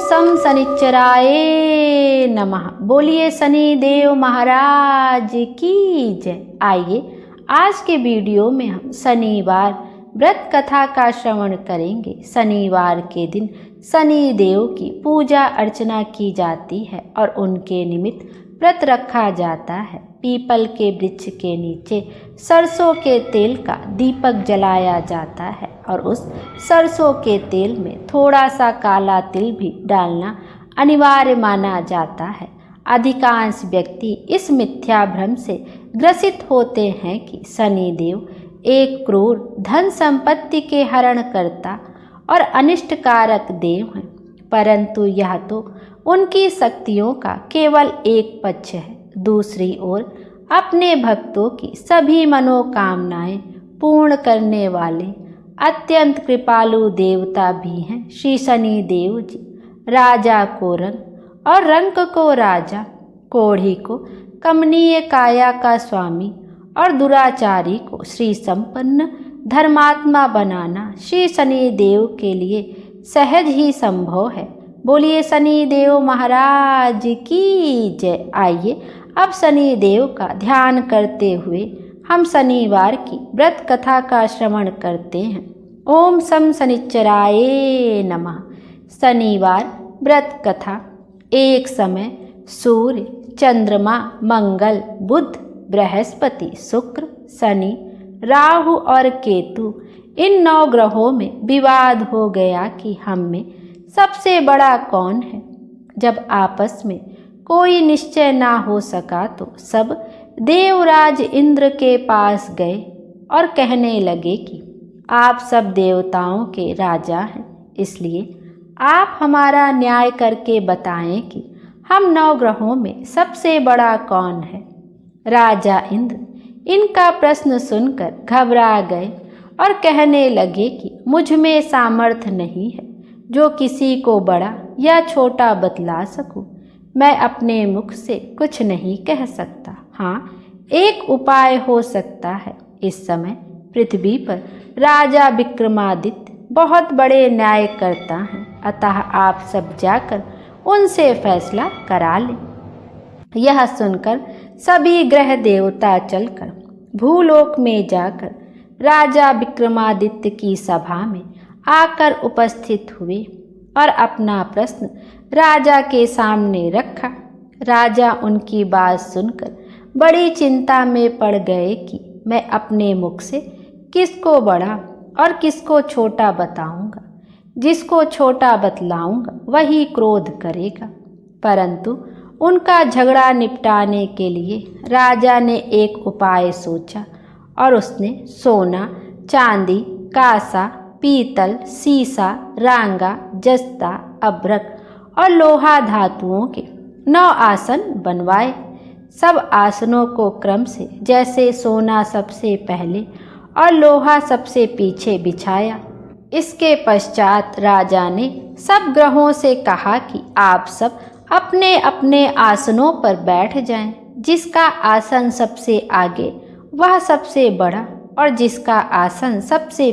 सम शनिश्चराय नमः। बोलिए शनि देव महाराज की जय। आइए आज के वीडियो में हम शनिवार व्रत कथा का श्रवण करेंगे। शनिवार के दिन शनि देव की पूजा अर्चना की जाती है और उनके निमित्त व्रत रखा जाता है। पीपल के वृक्ष के नीचे सरसों के तेल का दीपक जलाया जाता है और उस सरसों के तेल में थोड़ा सा काला तिल भी डालना अनिवार्य माना जाता है। अधिकांश व्यक्ति इस मिथ्या भ्रम से ग्रसित होते हैं कि शनि देव एक क्रूर धन संपत्ति के हरण करता और अनिष्टकारक देव हैं, परंतु यह तो उनकी शक्तियों का केवल एक पक्ष है। दूसरी ओर अपने भक्तों की सभी मनोकामनाएं पूर्ण करने वाले अत्यंत कृपालु देवता भी हैं श्री शनि देव जी। राजा को रंग और रंक को राजा, कोढ़ी को कमनीय काया का स्वामी और दुराचारी को श्री संपन्न धर्मात्मा बनाना श्री शनि देव के लिए सहज ही संभव है। बोलिए शनि देव महाराज की जय। आइए अब शनि देव का ध्यान करते हुए हम शनिवार की व्रत कथा का श्रवण करते हैं। ओम सम शनिश्चराय नमः। शनिवार व्रत कथा। एक समय सूर्य, चंद्रमा, मंगल, बुध, बृहस्पति, शुक्र, शनि, राहु और केतु इन 9 ग्रहों में विवाद हो गया कि हम में सबसे बड़ा कौन है। जब आपस में कोई निश्चय ना हो सका तो सब देवराज इंद्र के पास गए और कहने लगे कि आप सब देवताओं के राजा हैं, इसलिए आप हमारा न्याय करके बताएं कि हम 9 ग्रहों में सबसे बड़ा कौन है। राजा इंद्र इनका प्रश्न सुनकर घबरा गए और कहने लगे कि मुझ में सामर्थ्य नहीं है जो किसी को बड़ा या छोटा बतला सकूं। मैं अपने मुख से कुछ नहीं कह सकता। हाँ, एक उपाय हो सकता है। इस समय पृथ्वी पर राजा विक्रमादित्य बहुत बड़े न्याय करता हैं, अतः आप सब जाकर उनसे फैसला करा लें। यह सुनकर सभी ग्रह देवता चलकर भूलोक में जाकर राजा विक्रमादित्य की सभा में आकर उपस्थित हुए और अपना प्रश्न राजा के सामने रखा। राजा उनकी बात सुनकर बड़ी चिंता में पड़ गए कि मैं अपने मुख से किसको बड़ा और किसको छोटा बताऊंगा। जिसको छोटा बतलाऊंगा वही क्रोध करेगा। परंतु उनका झगड़ा निपटाने के लिए राजा ने एक उपाय सोचा और उसने सोना, चांदी, कांसा, पीतल, सीसा, रांगा, जस्ता, अभ्रक और लोहा धातुओं के 9 आसन बनवाए। सब आसनों को क्रम से जैसे सोना सबसे पहले और लोहा सबसे पीछे बिछाया। इसके पश्चात राजा ने सब ग्रहों से कहा कि आप सब अपने अपने आसनों पर बैठ जाएं। जिसका आसन सबसे आगे वह सबसे बड़ा और जिसका आसन सबसे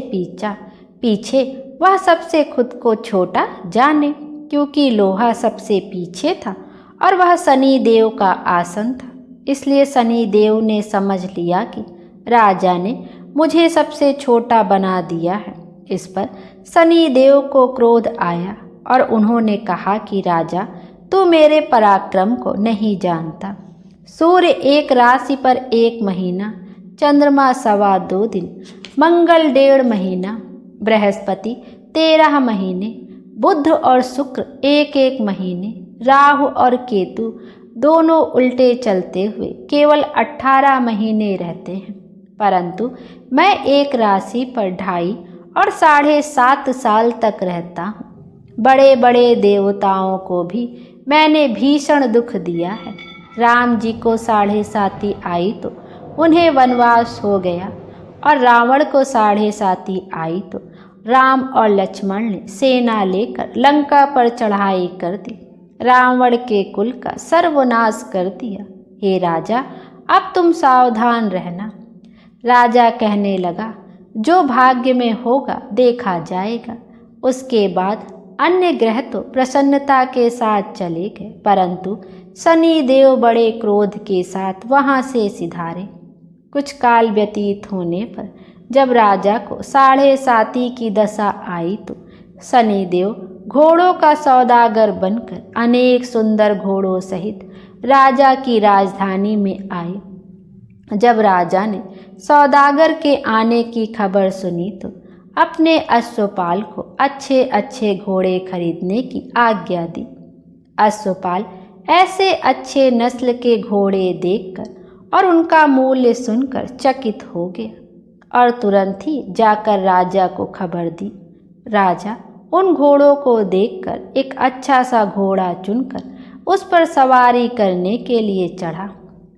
पीछे वह सबसे खुद को छोटा जाने, क्योंकि लोहा सबसे पीछे था और वह शनि देव का आसन था। इसलिए शनि देव ने समझ लिया कि राजा ने मुझे सबसे छोटा बना दिया है। इस पर शनि देव को क्रोध आया और उन्होंने कहा कि राजा, तू मेरे पराक्रम को नहीं जानता। सूर्य एक राशि पर 1 महीना, चंद्रमा 2.25 दिन, मंगल 1.5 महीना, बृहस्पति 13 महीने, बुध और शुक्र 1-1 महीने, राहु और केतु दोनों उल्टे चलते हुए केवल 18 महीने रहते हैं। परंतु मैं एक राशि पर 2.5 और 7.5 साल तक रहता हूँ। बड़े बड़े देवताओं को भी मैंने भीषण दुख दिया है। राम जी को 7.5 आई तो उन्हें वनवास हो गया और रावण को 7.5 आई तो राम और लक्ष्मण ने सेना लेकर लंका पर चढ़ाई कर दी, रावण के कुल का सर्वनाश कर दिया। हे राजा, अब तुम सावधान रहना। राजा कहने लगा, जो भाग्य में होगा देखा जाएगा। उसके बाद अन्य ग्रह तो प्रसन्नता के साथ चले गए, परंतु शनि देव बड़े क्रोध के साथ वहां से सिधारे। कुछ काल व्यतीत होने पर जब राजा को 7.5 की दशा आई तो शनिदेव घोड़ों का सौदागर बनकर अनेक सुंदर घोड़ों सहित राजा की राजधानी में आए। जब राजा ने सौदागर के आने की खबर सुनी तो अपने अश्वपाल को अच्छे अच्छे घोड़े खरीदने की आज्ञा दी। अश्वपाल ऐसे अच्छे नस्ल के घोड़े देखकर और उनका मूल्य सुनकर चकित हो गया और तुरंत ही जाकर राजा को खबर दी। राजा उन घोड़ों को देखकर एक अच्छा सा घोड़ा चुनकर उस पर सवारी करने के लिए चढ़ा।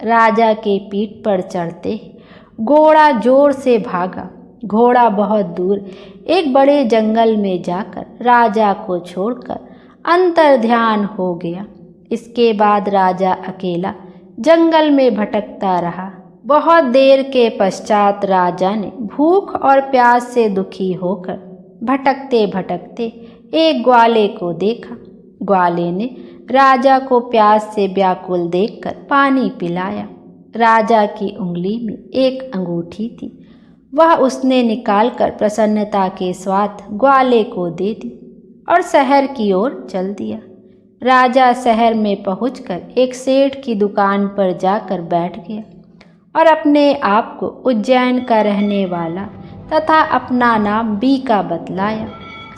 राजा के पीठ पर चढ़ते ही घोड़ा जोर से भागा। घोड़ा बहुत दूर एक बड़े जंगल में जाकर राजा को छोड़कर अंतर्ध्यान हो गया। इसके बाद राजा अकेला जंगल में भटकता रहा। बहुत देर के पश्चात राजा ने भूख और प्यास से दुखी होकर भटकते भटकते एक ग्वाले को देखा। ग्वाले ने राजा को प्यास से व्याकुल देखकर पानी पिलाया। राजा की उंगली में एक अंगूठी थी, वह उसने निकालकर प्रसन्नता के साथ ग्वाले को दे दी और शहर की ओर चल दिया। राजा शहर में पहुंचकर एक सेठ की दुकान पर जाकर बैठ गया और अपने आप को उज्जैन का रहने वाला तथा अपना नाम बीका बतलाया।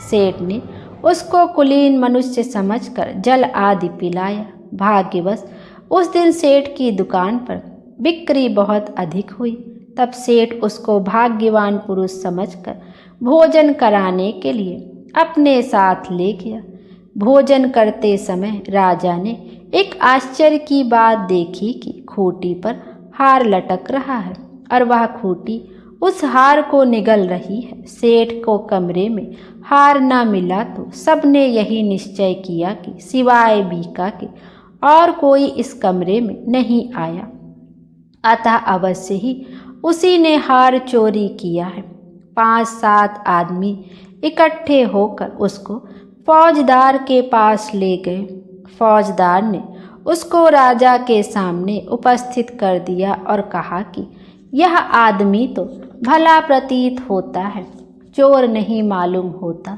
सेठ ने उसको कुलीन मनुष्य समझकर जल आदि पिलाया। भाग्यवश उस दिन सेठ की दुकान पर बिक्री बहुत अधिक हुई। तब सेठ उसको भाग्यवान पुरुष समझकर भोजन कराने के लिए अपने साथ ले गया। भोजन करते समय राजा ने एक आश्चर्य की बात देखी कि खूंटी पर हार लटक रहा है और वह खूंटी उस हार को निगल रही है। सेठ को कमरे में हार न मिला तो सबने यही निश्चय किया कि सिवाय बीका के और कोई इस कमरे में नहीं आया, अतः अवश्य ही उसी ने हार चोरी किया है। 5-7 आदमी इकट्ठे होकर उसको फौजदार के पास ले गए। फौजदार ने उसको राजा के सामने उपस्थित कर दिया और कहा कि यह आदमी तो भला प्रतीत होता है, चोर नहीं मालूम होता,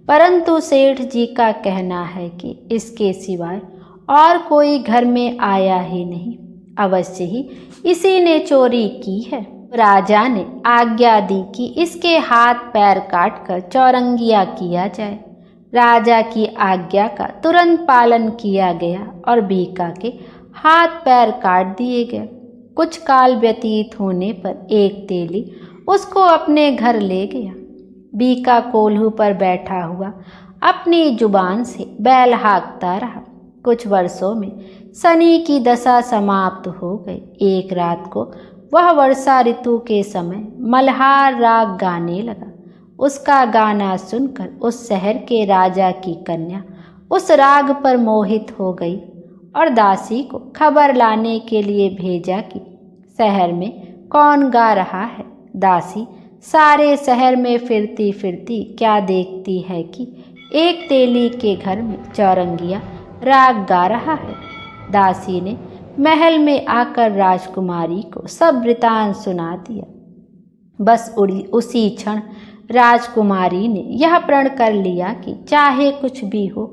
परंतु सेठ जी का कहना है कि इसके सिवाय और कोई घर में आया ही नहीं, अवश्य ही इसी ने चोरी की है। राजा ने आज्ञा दी कि इसके हाथ पैर काटकर चौरंगिया किया जाए। राजा की आज्ञा का तुरंत पालन किया गया और बीका के हाथ पैर काट दिए गए। कुछ काल व्यतीत होने पर एक तेली उसको अपने घर ले गया। बीका कोल्हू पर बैठा हुआ अपनी जुबान से बैल हाँकता रहा। कुछ वर्षों में शनि की दशा समाप्त हो गई। एक रात को वह वर्षा ऋतु के समय मल्हार राग गाने लगा। उसका गाना सुनकर उस शहर के राजा की कन्या उस राग पर मोहित हो गई और दासी को खबर लाने के लिए भेजा कि शहर में कौन गा रहा है। दासी सारे शहर में फिरती फिरती क्या देखती है कि एक तेली के घर में चौरंगिया राग गा रहा है। दासी ने महल में आकर राजकुमारी को सब वृतांत सुना दिया। बस उसी क्षण राजकुमारी ने यह प्रण कर लिया कि चाहे कुछ भी हो,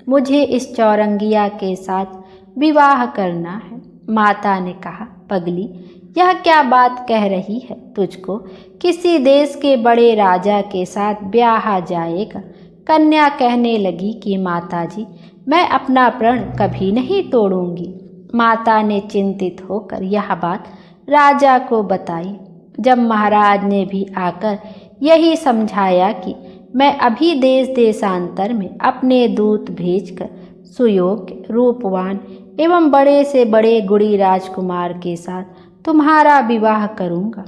मुझे इस चौरंगिया के साथ विवाह करना है। माता ने कहा, पगली, यह क्या बात कह रही है? तुझको किसी देश के बड़े राजा के साथ ब्याह जाएगा। कन्या कहने लगी कि माताजी, मैं अपना प्रण कभी नहीं तोड़ूंगी। माता ने चिंतित होकर यह बात राजा को बताई। जब महाराज ने भी आकर यही समझाया कि मैं अभी देश देशांतर में अपने दूत भेजकर सुयोग्य, रूपवान एवं बड़े से बड़े गुणी राजकुमार के साथ तुम्हारा विवाह करूंगा,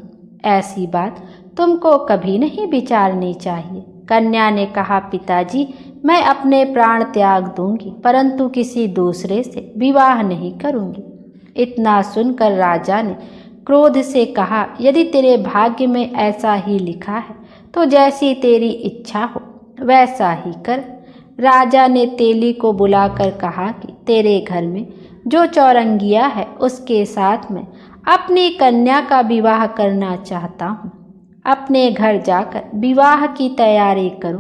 ऐसी बात तुमको कभी नहीं विचारनी चाहिए। कन्या ने कहा, पिताजी, मैं अपने प्राण त्याग दूंगी, परंतु किसी दूसरे से विवाह नहीं करूंगी। इतना सुनकर राजा ने क्रोध से कहा, यदि तेरे भाग्य में ऐसा ही लिखा है तो जैसी तेरी इच्छा हो वैसा ही कर। राजा ने तेली को बुलाकर कहा कि तेरे घर में जो चौरंगिया है उसके साथ मैं अपनी कन्या का विवाह करना चाहता हूँ। अपने घर जाकर विवाह की तैयारी करो।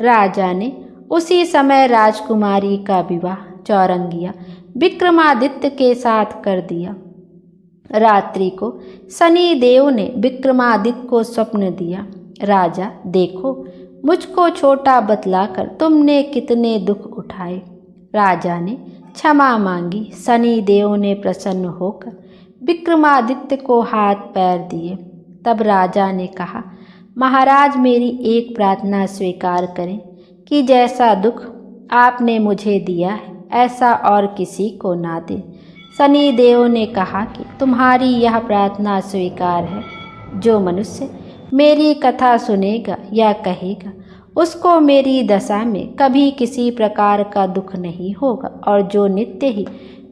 राजा ने उसी समय राजकुमारी का विवाह चौरंगिया विक्रमादित्य के साथ कर दिया। रात्रि को शनि देव ने विक्रमादित्य को स्वप्न दिया, राजा देखो, मुझको छोटा बतलाकर तुमने कितने दुख उठाए। राजा ने क्षमा मांगी। शनि देव ने प्रसन्न होकर विक्रमादित्य को हाथ पैर दिए। तब राजा ने कहा, महाराज मेरी एक प्रार्थना स्वीकार करें कि जैसा दुख आपने मुझे दिया है ऐसा और किसी को ना दे। शनि देव ने कहा कि तुम्हारी यह प्रार्थना स्वीकार है। जो मनुष्य मेरी कथा सुनेगा या कहेगा उसको मेरी दशा में कभी किसी प्रकार का दुख नहीं होगा, और जो नित्य ही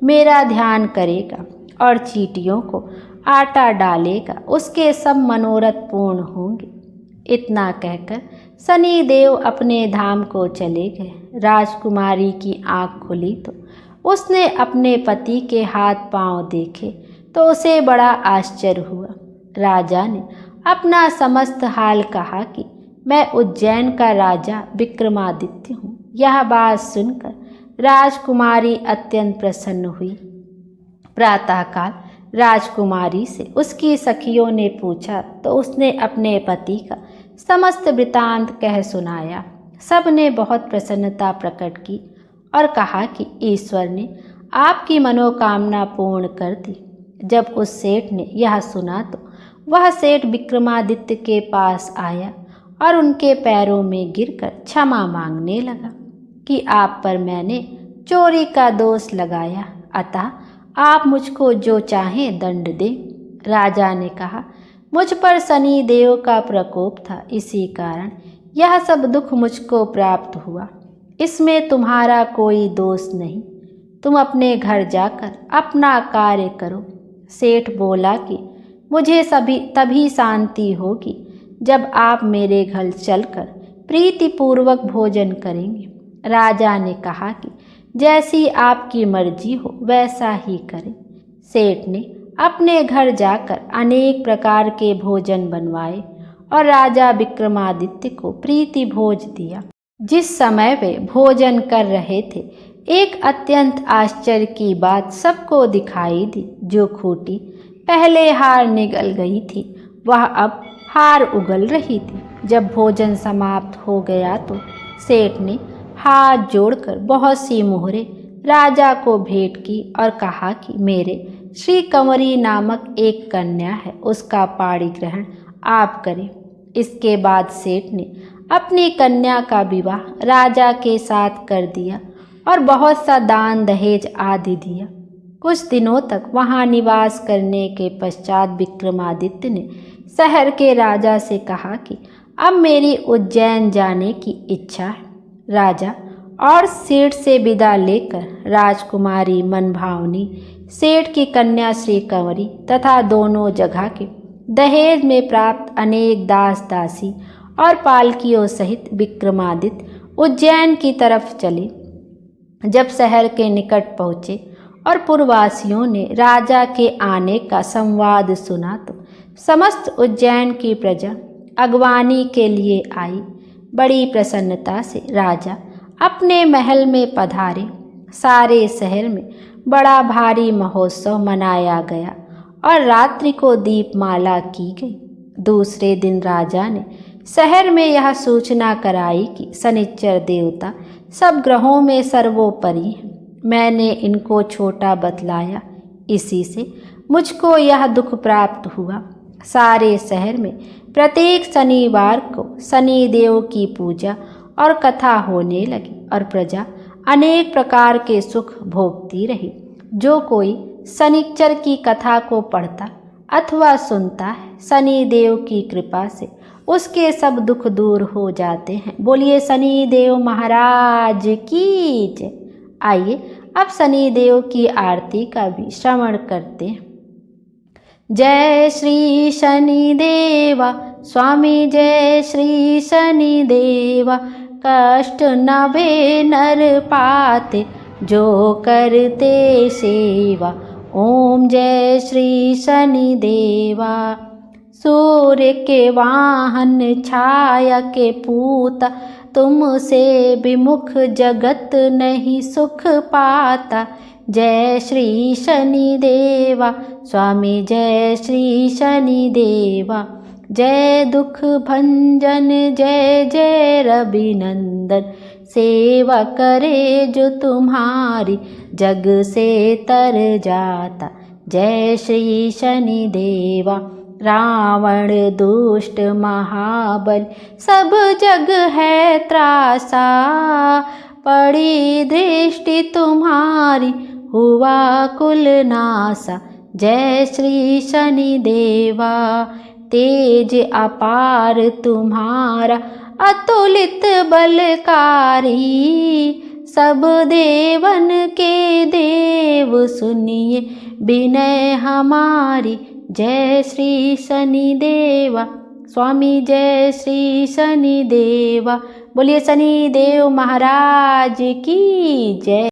मेरा ध्यान करेगा और चींटियों को आटा डालेगा उसके सब मनोरथ पूर्ण होंगे। इतना कहकर शनि देव अपने धाम को चले गए। राजकुमारी की आँख खुली तो उसने अपने पति के हाथ पांव देखे तो उसे बड़ा आश्चर्य हुआ। राजा ने अपना समस्त हाल कहा कि मैं उज्जैन का राजा विक्रमादित्य हूँ। यह बात सुनकर राजकुमारी अत्यंत प्रसन्न हुई। प्रातःकाल राजकुमारी से उसकी सखियों ने पूछा तो उसने अपने पति का समस्त वृतांत कह सुनाया। सब ने बहुत प्रसन्नता प्रकट की और कहा कि ईश्वर ने आपकी मनोकामना पूर्ण कर दी। जब उस सेठ ने यह सुना तो वह सेठ विक्रमादित्य के पास आया और उनके पैरों में गिरकर क्षमा मांगने लगा कि आप पर मैंने चोरी का दोष लगाया, अतः आप मुझको जो चाहें दंड दें। राजा ने कहा, मुझ पर शनि देव का प्रकोप था, इसी कारण यह सब दुख मुझको प्राप्त हुआ। इसमें तुम्हारा कोई दोष नहीं। तुम अपने घर जाकर अपना कार्य करो। सेठ बोला कि मुझे तभी शांति होगी जब आप मेरे घर चलकर प्रीतिपूर्वक भोजन करेंगे। राजा ने कहा कि जैसी आपकी मर्जी हो वैसा ही करें। सेठ ने अपने घर जाकर अनेक प्रकार के भोजन बनवाए और राजा विक्रमादित्य को प्रीति भोज दिया। जिस समय वे भोजन कर रहे थे, एक अत्यंत आश्चर्य की बात सबको दिखाई दी। जो खूंटी पहले हार निगल गई थी वह अब हार उगल रही थी। जब भोजन समाप्त हो गया तो सेठ ने हाथ जोड़कर बहुत सी मोहरें राजा को भेंट की और कहा कि मेरे श्री कंवरी नामक एक कन्या है, उसका पाणी ग्रहण आप करें। इसके बाद सेठ ने अपनी कन्या का विवाह राजा के साथ कर दिया और बहुत सा दान दहेज आदि दिया। कुछ दिनों तक वहां निवास करने के पश्चात विक्रमादित्य ने शहर के राजा से कहा कि अब मेरी उज्जैन जाने की इच्छा है। राजा और सेठ से विदा लेकर राजकुमारी मनभावनी सेठ की कन्या श्री कंवरी तथा दोनों जगह के दहेज में प्राप्त अनेक दास दासी और पालकियों सहित विक्रमादित्य उज्जैन की तरफ चले। जब शहर के निकट पहुँचे और पुरवासियों ने राजा के आने का संवाद सुना तो समस्त उज्जैन की प्रजा अगवानी के लिए आई। बड़ी प्रसन्नता से राजा अपने महल में पधारे। सारे शहर में बड़ा भारी महोत्सव मनाया गया और रात्रि को दीपमाला की गई। दूसरे दिन राजा ने शहर में यह सूचना कराई कि शनिचर देवता सब ग्रहों में सर्वोपरि हैं। मैंने इनको छोटा बतलाया, इसी से मुझको यह दुख प्राप्त हुआ। सारे शहर में प्रत्येक शनिवार को शनि देव की पूजा और कथा होने लगी और प्रजा अनेक प्रकार के सुख भोगती रही। जो कोई शनिचर की कथा को पढ़ता अथवा सुनता है, शनि देव की कृपा से उसके सब दुख दूर हो जाते हैं। बोलिए शनि देव महाराज की जय। आइए अब शनि देव की आरती का भी श्रवण करते हैं। जय श्री शनि देवा स्वामी, जय श्री शनि देवा कष्ट नभे नर पाते, जो करते सेवा। ओम जय श्री शनि देवा। सूर्य के वाहन छाया के पूता, तुमसे विमुख जगत नहीं सुख पाता। जय श्री शनि देवा स्वामी, जय श्री शनि देवा। जय दुख भंजन जय जय रविनंदन, सेवा करे जो तुम्हारी जग से तर जाता। जय श्री शनि देवा। रावण दुष्ट महाबल सब जग है त्रासा, पड़ी दृष्टि तुम्हारी हुआ कुल नासा। जय श्री शनि देवा। तेज अपार तुम्हारा अतुलित बलकारी, सब देवन के देव सुनिए विनय हमारी। जय श्री शनि देवा स्वामी, जय श्री शनि देवा। बोलिए शनि देव महाराज की जय।